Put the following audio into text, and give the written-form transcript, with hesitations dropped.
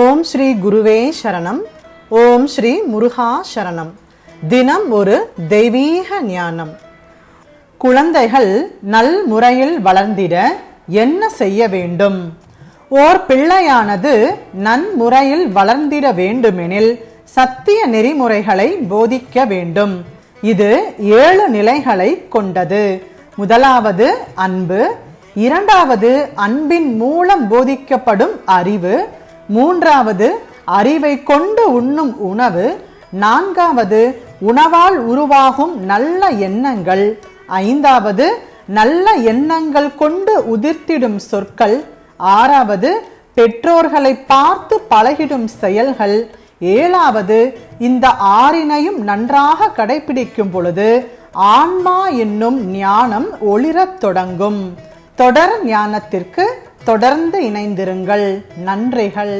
ஓம் ஸ்ரீ குருவே சரணம். ஓம் ஸ்ரீ முருகா சரணம். தினம் ஒரு தெய்வீக ஞானம். குழந்தைகள் நல் முறையில் வளர்ந்திட என்ன செய்ய வேண்டும்? ஓர் பிள்ளையானது நன்முறையில் வளர்ந்திட வேண்டுமெனில் சத்திய நெறிமுறைகளை போதிக்க வேண்டும். இது 7 நிலைகளை கொண்டது. முதலாவது அன்பு, இரண்டாவது அன்பின் மூலம் போதிக்கப்படும் அறிவு, மூன்றாவது அறிவை கொண்டு உண்ணும் உணவு, நான்காவது உணவால் உருவாகும் நல்ல எண்ணங்கள், ஐந்தாவது நல்ல எண்ணங்கள் கொண்டு உதிர்த்திடும் சொற்கள், ஆறாவது பெற்றோர்களை பார்த்து பழகிடும் செயல்கள், ஏழாவது இந்த 6னையும் நன்றாக கடைபிடிக்கும் பொழுது ஆன்மா என்னும் ஞானம் ஒளிரத் தொடங்கும். தொடர் ஞானத்திற்கு தொடர்ந்து இணைந்திருங்கள். நன்றிகள்.